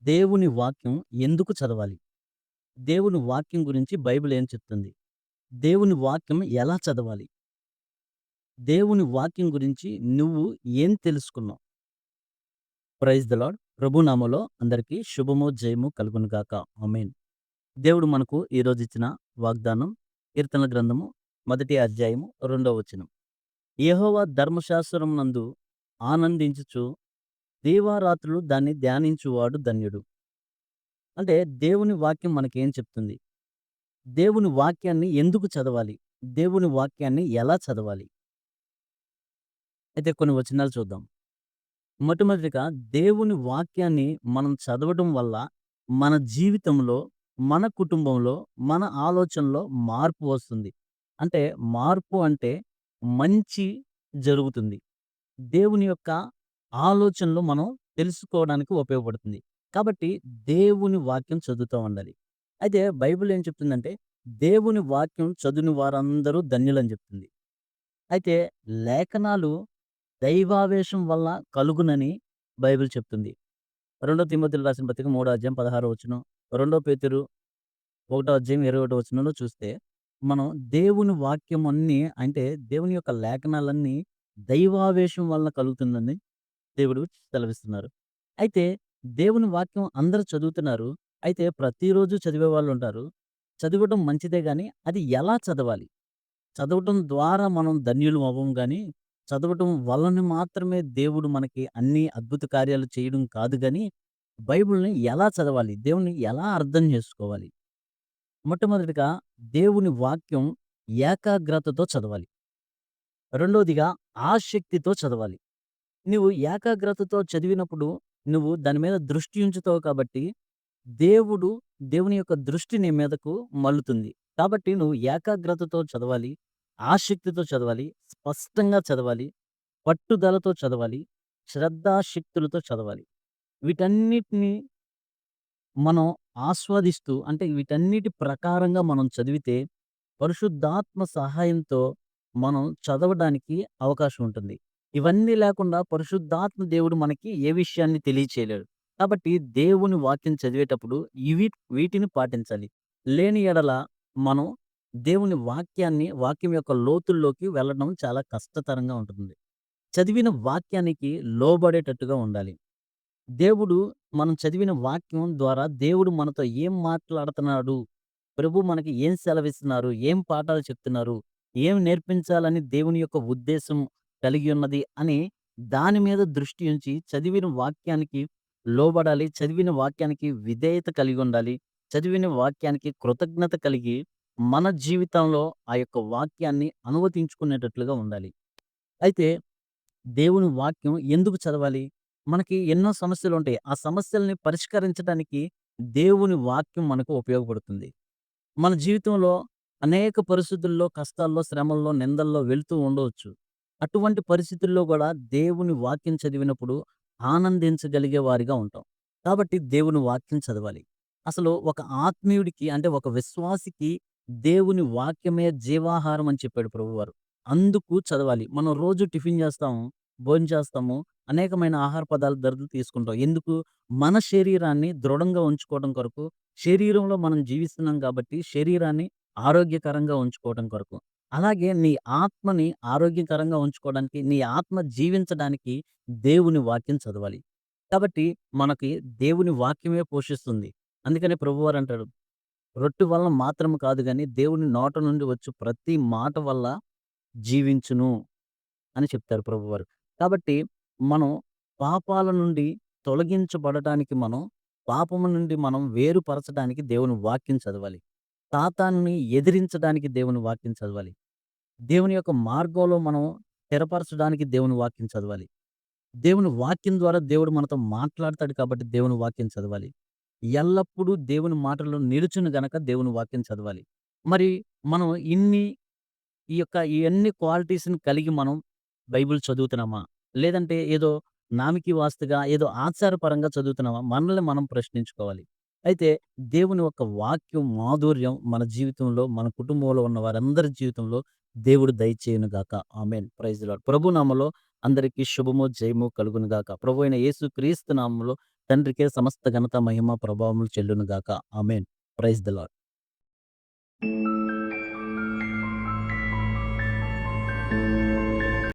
దేవుని వాక్యం ఎందుకు చదవాలి? దేవుని వాక్యం గురించి బైబిల్ ఏం చెప్తుంది? దేవుని వాక్యం ఎలా చదవాలి? దేవుని వాక్యం గురించి నువ్వు ఏం తెలుసుకున్నావు? Praise the lord. ప్రభు నామములో అందరికీ శుభము, జయము కలుగును గాక. ఆమేన్. దేవుడు మనకు ఈరోజు ఇచ్చిన వాగ్దానం కీర్తనల గ్రంథము మొదటి అధ్యాయము 2వ వచనం. యెహోవా ధర్మశాస్త్రమునందు ఆనందించుచు దీవారాత్రులు దాన్ని ధ్యానించువాడు ధన్యుడు. అంటే దేవుని వాక్యం మనకేం చెప్తుంది? దేవుని వాక్యాన్ని ఎందుకు చదవాలి? దేవుని వాక్యాన్ని ఎలా చదవాలి? అయితే కొన్ని వచనాలు చూద్దాం. మొట్టమొదటిగా దేవుని వాక్యాన్ని మనం చదవడం వల్ల మన జీవితంలో, మన కుటుంబంలో, మన ఆలోచనలో మార్పు వస్తుంది. అంటే మార్పు అంటే మంచి జరుగుతుంది. దేవుని యొక్క ఆలోచనలు మనం తెలుసుకోవడానికి ఉపయోగపడుతుంది. కాబట్టి దేవుని వాక్యం చదువుతూ ఉండాలి. అయితే బైబిల్ ఏం చెప్తుందంటే, దేవుని వాక్యం చదివిన వారందరూ ధన్యులని చెప్తుంది. అయితే లేఖనాలు దైవావేశం వల్ల కలుగునని బైబిల్ చెప్తుంది. 2 తిమోతిలో రాసిన పత్రిక 3 అధ్యాయం 16 వచనం, 2 పేతురు 1 అధ్యాయం 21 వచనంలో చూస్తే, మనం దేవుని వాక్యం అన్నీ అంటే దేవుని యొక్క లేఖనాలన్నీ దైవావేశం వలన కలుగుతుందని దేవుడు సెలవిస్తున్నారు. అయితే దేవుని వాక్యం అందరూ చదువుతున్నారు. అయితే ప్రతిరోజు చదివే వాళ్ళుంటారు. చదవడం మంచిదే గానీ, అది ఎలా చదవాలి? చదవటం ద్వారా మనం ధన్యులం అవ్వం గానీ, చదవటం వలన మాత్రమే దేవుడు మనకి అన్ని అద్భుత కార్యాలు చేయడం కాదు గానీ, బైబిల్‌ని ఎలా చదవాలి? దేవున్ని ఎలా అర్థం జేసుకోవాలి? మొట్టమొదటిగా దేవుని వాక్యం ఏకాగ్రతతో చదవాలి. రెండోదిగా ఆసక్తితో చదవాలి. నువ్వు ఏకాగ్రతతో చదివినప్పుడు నువ్వు దాని మీద దృష్టి ఉంచుతావు కాబట్టి, దేవుడు దేవుని యొక్క దృష్టి నీ మీదకు మల్లుతుంది. కాబట్టి నువ్వు ఏకాగ్రతతో చదవాలి, ఆసక్తితో చదవాలి, స్పష్టంగా చదవాలి, పట్టుదలతో చదవాలి, శ్రద్ధాశక్తులతో చదవాలి. వీటన్నిటిని మనం ఆస్వాదిస్తూ అంటే వీటన్నిటి ప్రకారంగా మనం చదివితే పరిశుద్ధాత్మ సహాయంతో మనం చదవడానికి అవకాశం ఉంటుంది. ఇవన్నీ లేకుండా పరిశుద్ధాత్మ దేవుడు మనకి ఏ విషయాన్ని తెలియచేయలేడు. కాబట్టి దేవుని వాక్యం చదివేటప్పుడు వీటిని పాటించాలి. లేని యెడల మనం దేవుని వాక్యం యొక్క లోతుల్లోకి వెళ్ళడం చాలా కష్టతరంగా ఉంటుంది. చదివిన వాక్యానికి లోబడేటట్టుగా ఉండాలి. దేవుడు మనం చదివిన వాక్యం ద్వారా దేవుడు మనతో ఏం మాట్లాడుతున్నాడు? ప్రభు మనకి ఏం సెలవిస్తున్నారు? ఏం పాఠాలు చెప్తున్నారు? ఏం నేర్పించాలని దేవుని యొక్క ఉద్దేశం కలిగి ఉన్నది అని దాని మీద దృష్టి ఉంచి చదివిన వాక్యానికి లోబడాలి. చదివిన వాక్యానికి విధేయత కలిగి ఉండాలి. చదివిన వాక్యానికి కృతజ్ఞత కలిగి మన జీవితంలో ఆ యొక్క వాక్యాన్ని అనువదించుకునేటట్లుగా ఉండాలి. అయితే దేవుని వాక్యం ఎందుకు చదవాలి? మనకి ఎన్నో సమస్యలుంటాయి. ఆ సమస్యల్ని పరిష్కరించడానికి దేవుని వాక్యం మనకు ఉపయోగపడుతుంది. మన జీవితంలో అనేక పరిస్థితుల్లో, కష్టాల్లో, శ్రమల్లో, నిందల్లో వెళ్తూ ఉండవచ్చు. అటువంటి పరిస్థితుల్లో గూడా దేవుని వాక్యం చదివినప్పుడు ఆనందించగలిగే వారిగా ఉంటాం. కాబట్టి దేవుని వాక్యం చదవాలి. అసలు ఒక ఆత్మీయుడికి అంటే ఒక విశ్వాసికి దేవుని వాక్యమే జీవాహారం అని చెప్పాడు ప్రభువారు. అందుకు చదవాలి. మనం రోజు టిఫిన్ చేస్తాము, భోంచేస్తాము, అనేకమైన ఆహార పదార్థాలు తీసుకుంటాం. ఎందుకు? మన శరీరాన్ని దృఢంగా ఉంచుకోవడం కొరకు, శరీరంలో మనం జీవిస్తున్నాం కాబట్టి శరీరాన్ని ఆరోగ్యకరంగా ఉంచుకోవడం కొరకు. అలాగే నీ ఆత్మని ఆరోగ్యకరంగా ఉంచుకోవడానికి, నీ ఆత్మ జీవించడానికి దేవుని వాక్యం చదవాలి. కాబట్టి మనకి దేవుని వాక్యమే పోషిస్తుంది. అందుకనే ప్రభువారు అంటాడు, "రొట్టె వలన మాత్రం కాదు గాని, దేవుని నోట నుండి వచ్చు ప్రతి మాట వల్ల జీవించును" అని చెప్తారు ప్రభువారు. కాబట్టి మనం పాపాల నుండి తొలగించబడటానికి పాపము నుండి మనం వేరుపరచడానికి దేవుని వాక్యం చదవాలి. సాతానుని ఎదిరించడానికి దేవుని వాక్యం చదవాలి. దేవుని యొక్క మార్గంలో మనం స్థిరపరచడానికి దేవుని వాక్యం చదవాలి. దేవుని వాక్యం ద్వారా దేవుడు మనతో మాట్లాడతాడు కాబట్టి దేవుని వాక్యం చదవాలి. ఎల్లప్పుడూ దేవుని మాటల్లో నిలుచును గనక దేవుని వాక్యం చదవాలి. మరి మనం ఇన్ని ఇయన్ని క్వాలిటీస్‌ని కలిగి మనం బైబిల్ చదువుతున్నామా? లేదంటే ఏదో నామకి వాస్తుగా, ఏదో ఆచారపరంగా చదువుతున్నామా? మనల్ని మనం ప్రశ్నించుకోవాలి. అయితే దేవుని యొక్క వాక్యం మాధుర్యం మన జీవితంలో, మన కుటుంబంలో ఉన్న వారందరి జీవితంలో దేవుడు దయచేయును గాక. ఆమేన్. Praise the Lord. ప్రభు నామములో అందరికీ శుభము, జయము కలుగును గాక. ప్రభువైన యేసు క్రీస్తు నామములో తండ్రికే సమస్త ఘనత, మహిమ, ప్రభావములు చెల్లును గాక. ఆమేన్. Praise the lord.